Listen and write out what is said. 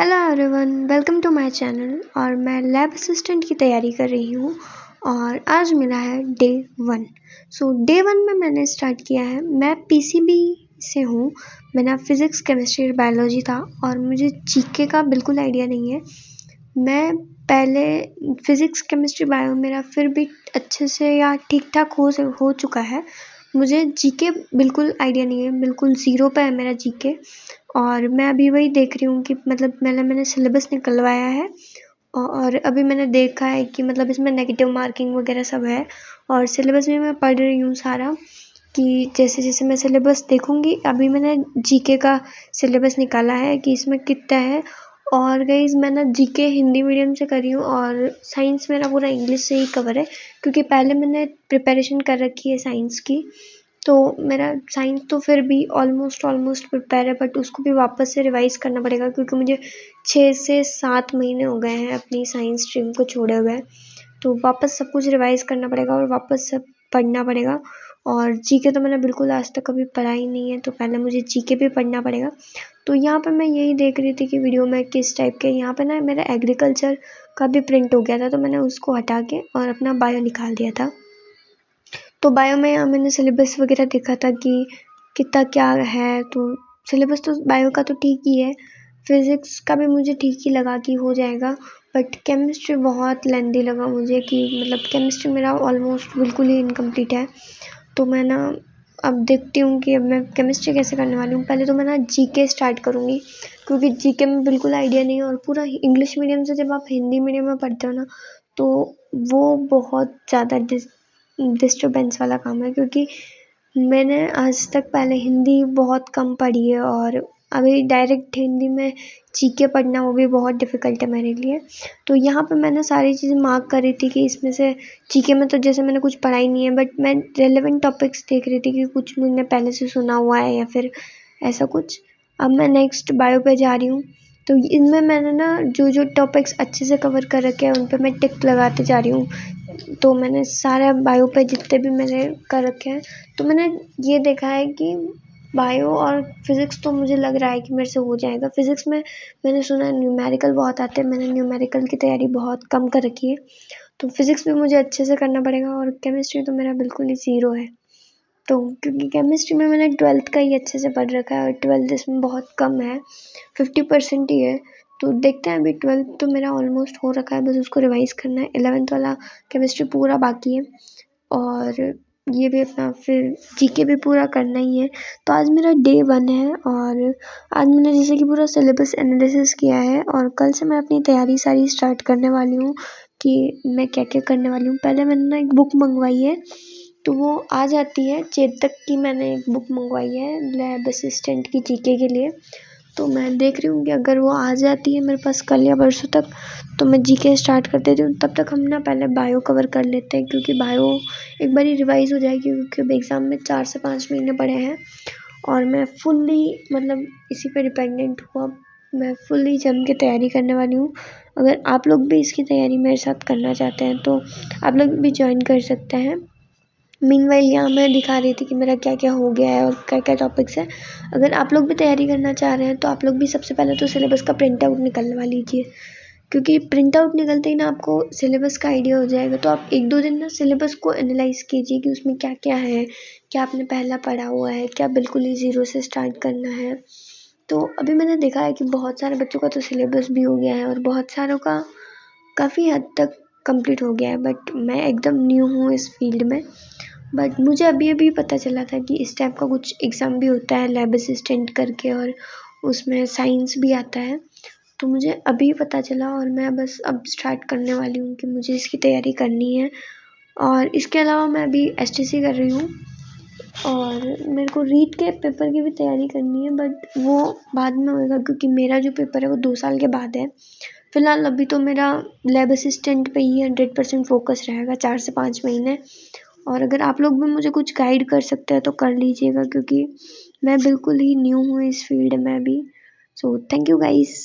Hello everyone, welcome to my channel. और मैं lab assistant की तैयारी कर रही हूँ और आज मेरा है डे 1। डे 1 में मैंने स्टार्ट किया है। मैं पीसीबी से हूँ। मेरा फिज़िक्स केमिस्ट्री बायोलॉजी था और मुझे जीके का बिल्कुल आइडिया नहीं है। मैं पहले फिज़िक्स केमिस्ट्री बायो मेरा फिर भी अच्छे से या ठीक ठाक हो चुका है। मुझे जीके बिल्कुल आइडिया नहीं है, बिल्कुल ज़ीरो पे है मेरा जीके। और मैं अभी वही देख रही हूँ कि मतलब मैंने सिलेबस निकलवाया है और अभी मैंने देखा है कि मतलब इसमें नेगेटिव मार्किंग वगैरह सब है। और सिलेबस भी मैं पढ़ रही हूँ सारा कि जैसे जैसे मैं सिलेबस देखूँगी। अभी मैंने जीके का सिलेबस निकाला है कि इसमें कितना है। और गाइस मैं ना जीके हिंदी मीडियम से कर रही हूँ और साइंस मेरा पूरा इंग्लिश से ही कवर है, क्योंकि पहले मैंने प्रिपरेशन कर रखी है साइंस की। तो मेरा साइंस तो फिर भी ऑलमोस्ट प्रिपेयर है, बट उसको भी वापस से रिवाइज़ करना पड़ेगा, क्योंकि मुझे 6 से 7 महीने हो गए हैं अपनी साइंस स्ट्रीम को छोड़े हुए। तो वापस सब कुछ रिवाइज़ करना पड़ेगा और वापस सब पढ़ना पड़ेगा। और जीके तो मैंने बिल्कुल आज तक कभी पढ़ा ही नहीं है, तो पहले मुझे जीके भी पढ़ना पड़ेगा। तो यहाँ पे मैं यही देख रही थी कि वीडियो में किस टाइप के, यहाँ पे ना मेरा एग्रीकल्चर का भी प्रिंट हो गया था, तो मैंने उसको हटा के और अपना बायो निकाल दिया था। तो बायो में यहाँ मैंने सिलेबस वगैरह देखा था कि कितना क्या है। तो सिलेबस तो बायो का तो ठीक ही है, फिज़िक्स का भी मुझे ठीक ही लगा कि हो जाएगा। बट केमिस्ट्री बहुत लेंदी लगा मुझे, कि मतलब केमिस्ट्री मेरा ऑलमोस्ट बिल्कुल ही इनकम्प्लीट है। तो मैं ना अब देखती हूँ कि अब मैं केमिस्ट्री कैसे करने वाली हूँ। पहले तो मैं ना जीके स्टार्ट करूँगी, क्योंकि जीके में बिल्कुल आइडिया नहीं है। और पूरा इंग्लिश मीडियम से जब आप हिंदी मीडियम में पढ़ते हो ना, तो वो बहुत ज़्यादा डिस्टर्बेंस वाला काम है, क्योंकि मैंने आज तक पहले हिंदी बहुत कम पढ़ी है और अभी डायरेक्ट हिंदी में जीके पढ़ना वो भी बहुत डिफ़िकल्ट है मेरे लिए। तो यहाँ पे मैंने सारी चीज़ें मार्क कर रही थी कि इसमें से जीके में तो जैसे मैंने कुछ पढ़ा ही नहीं है, बट मैं रेलेवेंट टॉपिक्स देख रही थी कि कुछ मैंने पहले से सुना हुआ है या फिर ऐसा कुछ। अब मैं नेक्स्ट बायो पे जा रही हूँ। तो इनमें मैंने ना जो टॉपिक्स अच्छे से कवर कर रखे हैं उन पे मैं टिक लगाते जा रही हूँ। तो मैंने सारा बायो पे जितने भी मैंने कर रखे हैं, तो मैंने ये देखा है कि बायो और फिज़िक्स तो मुझे लग रहा है कि मेरे से हो जाएगा। फिज़िक्स में मैंने सुना है न्यूमेरिकल बहुत आते हैं, मैंने न्यूमेरिकल की तैयारी बहुत कम कर रखी है। तो फिज़िक्स भी मुझे अच्छे से करना पड़ेगा और केमिस्ट्री तो मेरा बिल्कुल ही ज़ीरो है। तो क्योंकि केमिस्ट्री में मैंने 12th का ही अच्छे से पढ़ रखा है और 12th इसमें बहुत कम है, 50% ही है। तो देखते हैं, अभी 12th तो मेरा ऑलमोस्ट हो रखा है, बस उसको रिवाइज़ करना है। 11th वाला केमिस्ट्री पूरा बाकी है और ये भी अपना फिर जीके भी पूरा करना ही है। तो आज मेरा डे 1 है और आज मैंने जैसे कि पूरा सिलेबस एनालिसिस किया है और कल से मैं अपनी तैयारी सारी स्टार्ट करने वाली हूँ कि मैं क्या क्या करने वाली हूँ। पहले मैंने ना एक बुक मंगवाई है, तो वो आ जाती है चेतक की। मैंने एक बुक मंगवाई है लैब असिस्टेंट की जीके के लिए। तो मैं देख रही हूँ कि अगर वो आ जाती है मेरे पास कल या परसों तक, तो मैं जीके स्टार्ट कर देती हूँ। तब तक हम ना पहले बायो कवर कर लेते हैं, क्योंकि बायो एक बार ही रिवाइज़ हो जाएगी, क्योंकि अब एग्ज़ाम में 4 से 5 महीने पड़े हैं और मैं फुल्ली मतलब इसी पे डिपेंडेंट हूँ। अब मैं फुल्ली जम के तैयारी करने वाली हूँ। अगर आप लोग भी इसकी तैयारी मेरे साथ करना चाहते हैं तो आप लोग भी ज्वाइन कर सकते हैं। मीनवाइल यहाँ मैं दिखा रही थी कि मेरा क्या क्या हो गया है और क्या क्या टॉपिक्स हैं। अगर आप लोग भी तैयारी करना चाह रहे हैं तो आप लोग भी सबसे पहले तो सिलेबस का प्रिंट आउट निकलवा लीजिए, क्योंकि प्रिंट आउट निकलते ही ना आपको सिलेबस का आइडिया हो जाएगा। तो आप 1-2 दिन ना सिलेबस को एनालाइज़ कीजिए कि उसमें क्या क्या है, क्या आपने पहला पढ़ा हुआ है, क्या बिल्कुल ही ज़ीरो से स्टार्ट करना है। तो अभी मैंने देखा है कि बहुत सारे बच्चों का तो सिलेबस भी हो गया है और बहुत सारों का काफ़ी हद तक कंप्लीट हो गया है, बट मैं एकदम न्यू हूँ इस फील्ड में। बट मुझे अभी पता चला था कि इस टाइप का कुछ एग्ज़ाम भी होता है लैब असिस्टेंट करके, और उसमें साइंस भी आता है। तो मुझे अभी पता चला और मैं बस अब स्टार्ट करने वाली हूँ कि मुझे इसकी तैयारी करनी है। और इसके अलावा मैं अभी एसटीसी कर रही हूँ और मेरे को रीट के पेपर की भी तैयारी करनी है, बट वो बाद में होएगा, क्योंकि मेरा जो पेपर है वो 2 साल के बाद है। फ़िलहाल अभी तो मेरा लैब असिस्टेंट पे ही 100% फ़ोकस रहेगा 4 से 5 महीने। और अगर आप लोग भी मुझे कुछ गाइड कर सकते हैं तो कर लीजिएगा, क्योंकि मैं बिल्कुल ही न्यू हूँ इस फील्ड में अभी। So thank you guys.